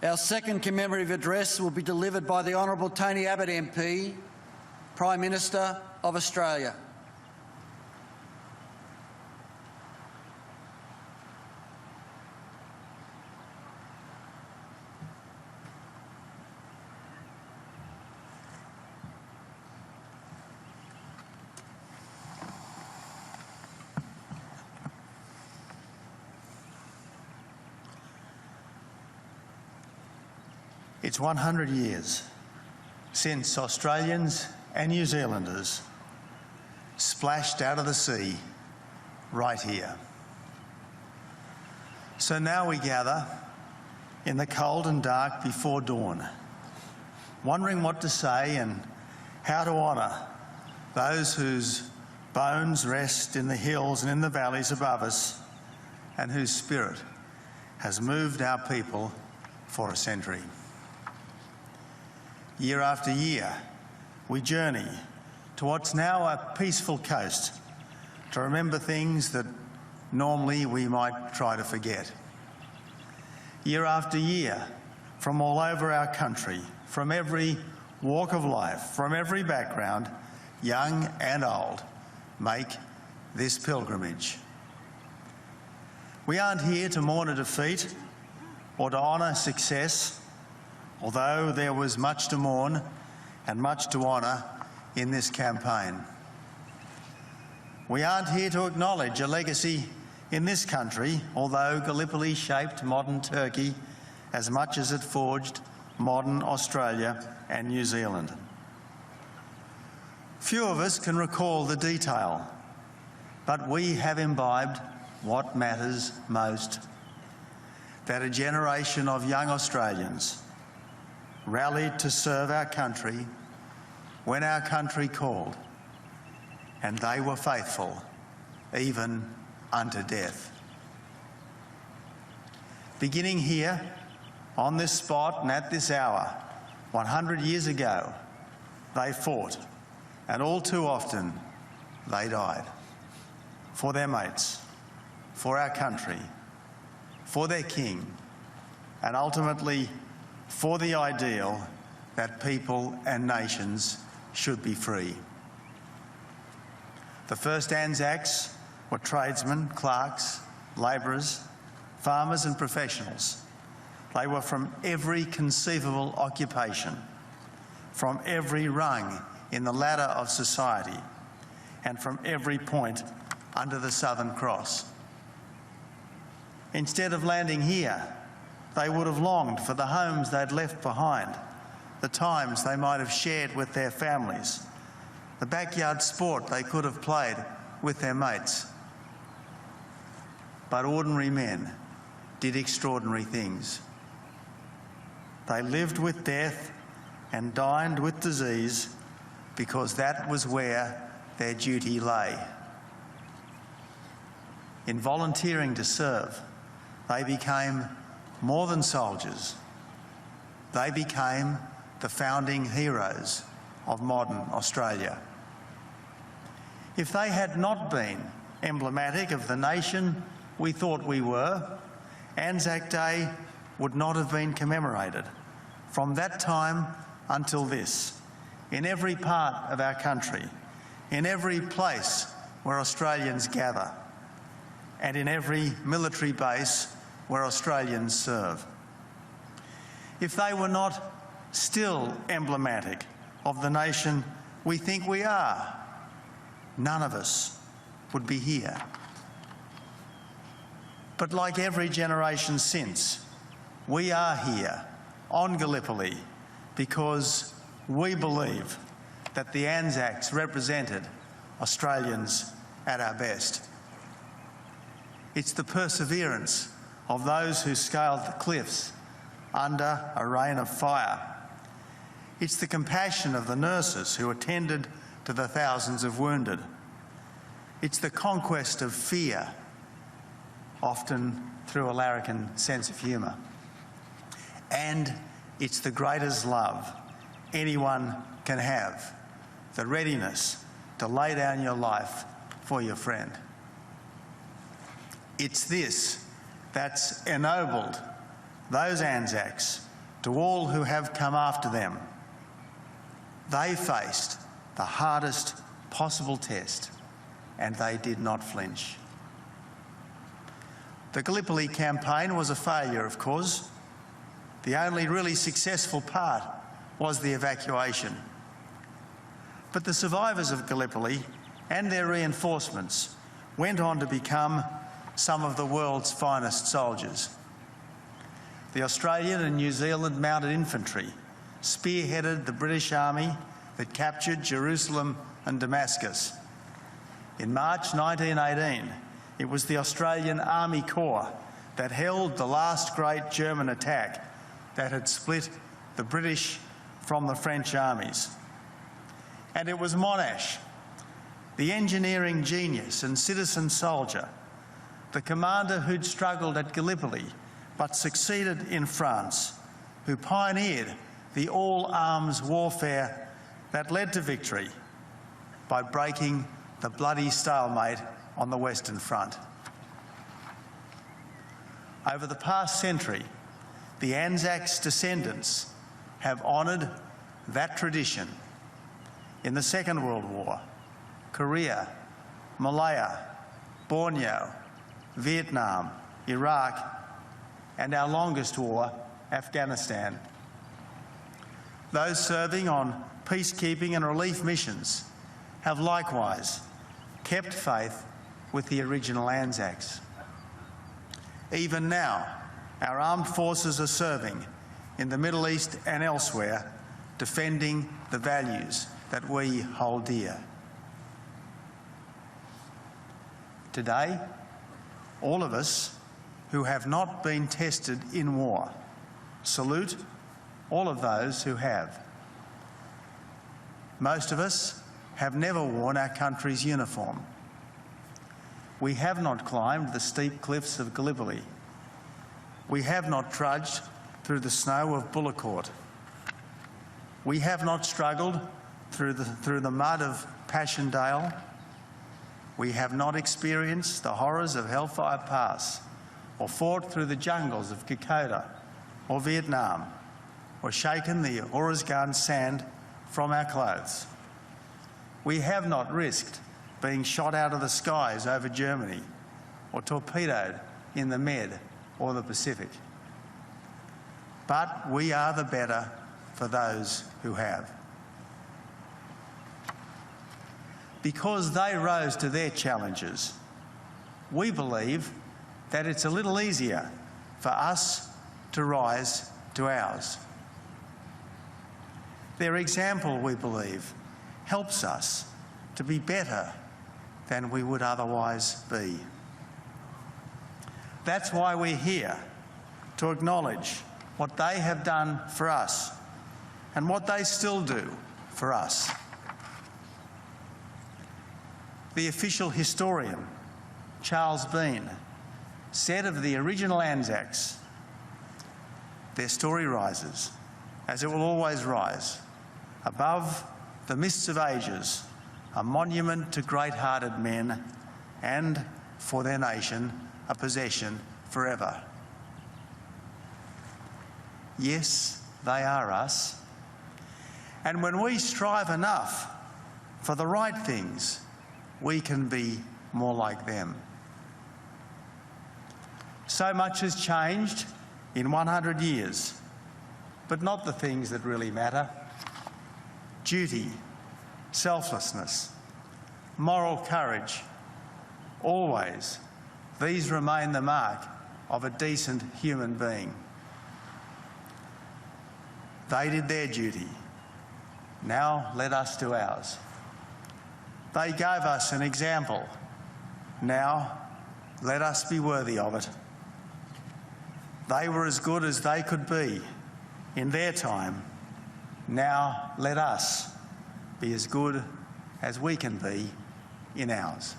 Our second commemorative address will be delivered by the Honourable Tony Abbott MP, Prime Minister of Australia. It's 100 years since Australians and New Zealanders splashed out of the sea right here. So now we gather in the cold and dark before dawn, wondering what to say and how to honour those whose bones rest in the hills and in the valleys above us, and whose spirit has moved our people for a century. Year after year, we journey to what's now a peaceful coast to remember things that normally we might try to forget. Year after year, from all over our country, from every walk of life, from every background, young and old, make this pilgrimage. We aren't here to mourn a defeat or to honour success, although there was much to mourn and much to honour in this campaign. We aren't here to acknowledge a legacy in this country, although Gallipoli shaped modern Turkey as much as it forged modern Australia and New Zealand. Few of us can recall the detail, but we have imbibed what matters most: that a generation of young Australians rallied to serve our country when our country called, and they were faithful even unto death. Beginning here, on this spot and at this hour, 100 years ago, they fought, and all too often they died for their mates, for our country, for their king, and ultimately for the ideal that people and nations should be free. The first ANZACs were tradesmen, clerks, labourers, farmers and professionals. They were from every conceivable occupation, from every rung in the ladder of society, and from every point under the Southern Cross. Instead of landing here, they would have longed for the homes they'd left behind, the times they might have shared with their families, the backyard sport they could have played with their mates. But ordinary men did extraordinary things. They lived with death and dined with disease because that was where their duty lay. In volunteering to serve, they became more than soldiers. They became the founding heroes of modern Australia. If they had not been emblematic of the nation we thought we were, ANZAC Day would not have been commemorated. From that time until this, in every part of our country, in every place where Australians gather, and in every military base where Australians serve. If they were not still emblematic of the nation we think we are, none of us would be here. But like every generation since, we are here on Gallipoli because we believe that the ANZACs represented Australians at our best. It's the perseverance of those who scaled the cliffs under a rain of fire. It's the compassion of the nurses who attended to the thousands of wounded. It's the conquest of fear, often through a larrikin sense of humour. And it's the greatest love anyone can have, the readiness to lay down your life for your friend. It's this that's ennobled those ANZACs to all who have come after them. They faced the hardest possible test, and they did not flinch. The Gallipoli campaign was a failure, of course. The only really successful part was the evacuation. But the survivors of Gallipoli and their reinforcements went on to become some of the world's finest soldiers. The Australian and New Zealand Mounted Infantry spearheaded the British Army that captured Jerusalem and Damascus. In March 1918, it was the Australian Army Corps that held the last great German attack that had split the British from the French armies. And it was Monash, the engineering genius and citizen soldier, the commander who'd struggled at Gallipoli but succeeded in France, who pioneered the all-arms warfare that led to victory by breaking the bloody stalemate on the Western Front. Over the past century, the ANZAC's descendants have honoured that tradition in the Second World War, Korea, Malaya, Borneo, Vietnam, Iraq, and our longest war, Afghanistan. Those serving on peacekeeping and relief missions have likewise kept faith with the original ANZACs. Even now, our armed forces are serving in the Middle East and elsewhere, defending the values that we hold dear. Today, all of us who have not been tested in war salute all of those who have. Most of us have never worn our country's uniform. We have not climbed the steep cliffs of Gallipoli. We have not trudged through the snow of Bullecourt. We have not struggled through the mud of Passchendaele. We have not experienced the horrors of Hellfire Pass, or fought through the jungles of Kokoda or Vietnam, or shaken the Oruzgan sand from our clothes. We have not risked being shot out of the skies over Germany, or torpedoed in the Med or the Pacific. But we are the better for those who have. Because they rose to their challenges, we believe that it's a little easier for us to rise to ours. Their example, we believe, helps us to be better than we would otherwise be. That's why we're here, to acknowledge what they have done for us and what they still do for us. The official historian, Charles Bean, said of the original ANZACs, "Their story rises, as it will always rise, above the mists of ages, a monument to great-hearted men, and, for their nation, a possession forever." Yes, they are us. And when we strive enough for the right things, we can be more like them. So much has changed in 100 years, but not the things that really matter. Duty, selflessness, moral courage, always, these remain the mark of a decent human being. They did their duty. Now let us do ours. They gave us an example. Now let us be worthy of it. They were as good as they could be in their time. Now let us be as good as we can be in ours.